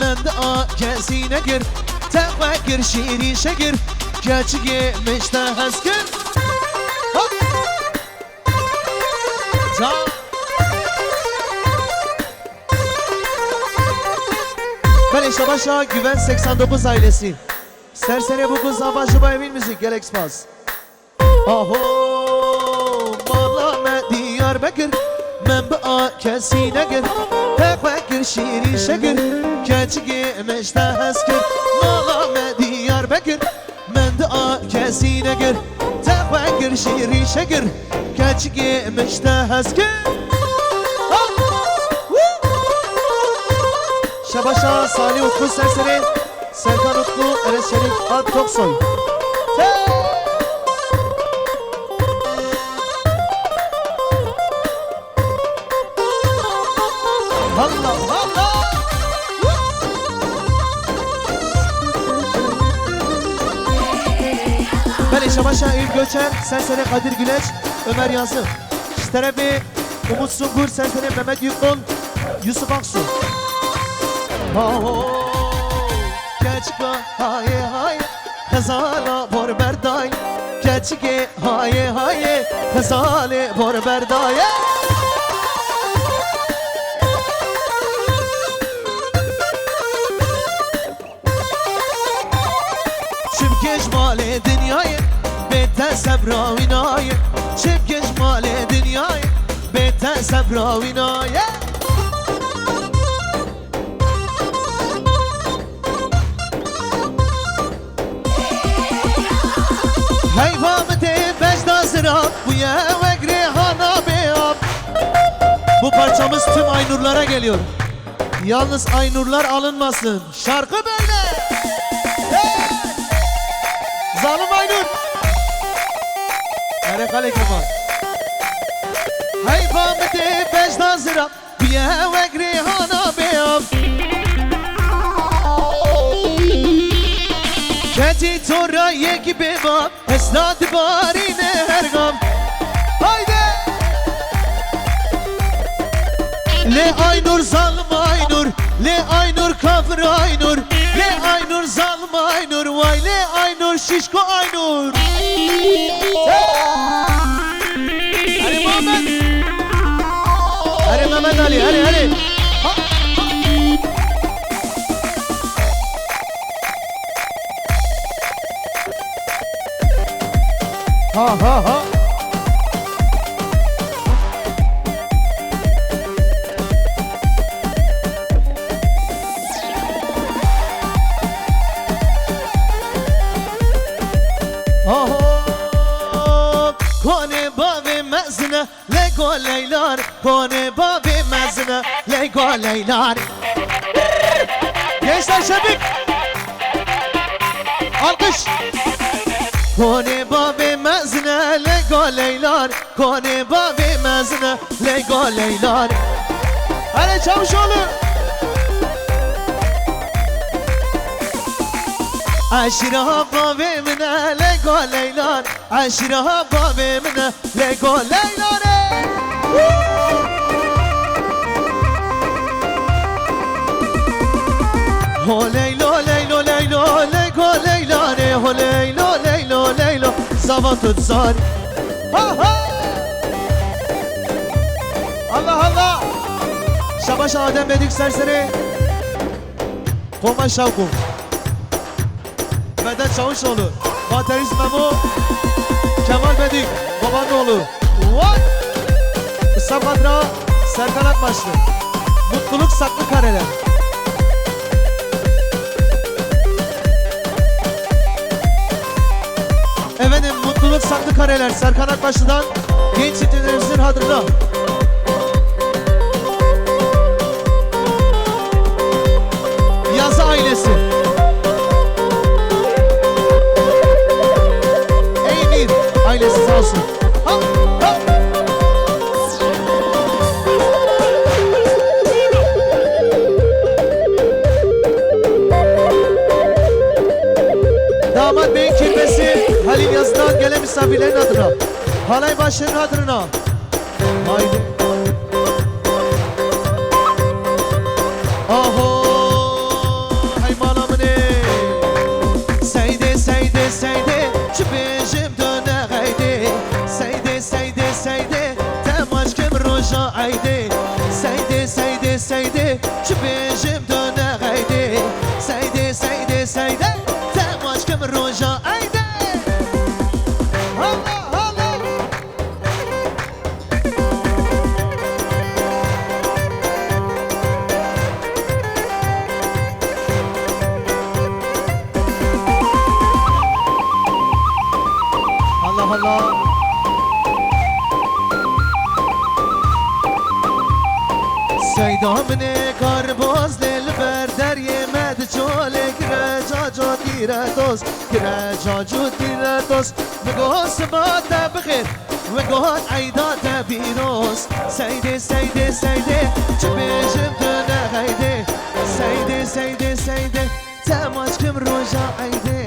من دعا کسی نگر تفکر شیری شگر کچگی مشته هست کن Ben işte başa Güven 89 ailesi. Serseri bu kız havacı bayvin müzik gel Expas. Aho malame Diyarbakır men ba kesine gir tefekkür şiiri şekir keçgi meşte heskir malame Diyarbakır men da kesine gir tefekkür şiiri şekir keçgi meşte heskir. Şabaşa Salih Utku Serseri Serkan Utku Eres Şerif Alp Toksoy. Allah Allah. Ben Şabaşa Eyüp Göçer Serseri Kadir Güleç Ömer Yazı Şterebi Umut Sungur Serseri Mehmet Yukon Yusuf Aksu. Keçka haye haye Kazala bor berday Keçke haye haye Kazale bor berday Çimkeş male dünyayı Bete sebra vinayı Çimkeş male dünyayı Bete sebra vinayı Hayvamete becda sıra Bu yevegri hana beyab. Bu parçamız tüm Aynurlara geliyor. Yalnız Aynurlar alınmasın. Şarkı böyle. Hey! Zalim Aynur. Erekale Kemal. Hayvamete becda sıra Bu yevegri hana beyab. Keti toraya gibi var Esnad barine her gam. Haydi Le Aynur zalim Aynur Le Aynur kafir Aynur Le Aynur zalim Aynur Vay Le Aynur şişko Aynur. Hadi Muhammed Hadi Mehmet Ali hadi Ha ha ha. Kone babi mezne Lego leylar Kone babi mezne Lego leylar. Gençler şebik alkış. Kone babi mezne Lego leylar Kone babi mezne Lego leylar. Hadi Çavuşoğlu. Aşira babi mine Lego leylar Aşira babi mine Lego leylar. Ho leylo leylo leylo Lego leylare Ho leylo leylo leylo Zavatut zar. Ha ha. Allah Allah. Şabaş Adem Bedik Serseri Koma Şavkum Vedat Çavuşoğlu Baterist Memo Kemal Bedik babanın oğlu What? İslam Kadra Serkan Akbaşlı Mutluluk Saklı Kareler. Efendim Mutluluk Saklı Kareler Serkan Akbaşlı'dan genç çiftlerimizin hatırına. Yazı ailesi Eymir ailesi sağ olsun. Ha, ha. Damat Bey'in kirmesi Halil Yazı'dan gelen misafirlerin adına halay başlarının adına. Haydi. Aho بیشم دونه غیده سیده سیده سیده تماش کم روژا ایده الله الله الله الله سیدا منه کار باز دل بر دریه مد چاله گره جاجا دیره دوست گره جاجو دیره دوست بگاه سبات بخیر وگاه عیدات بیروز سیده سیده سیده چه بیشم دونه غیده سیده سیده سیده تماش کم روژا عیده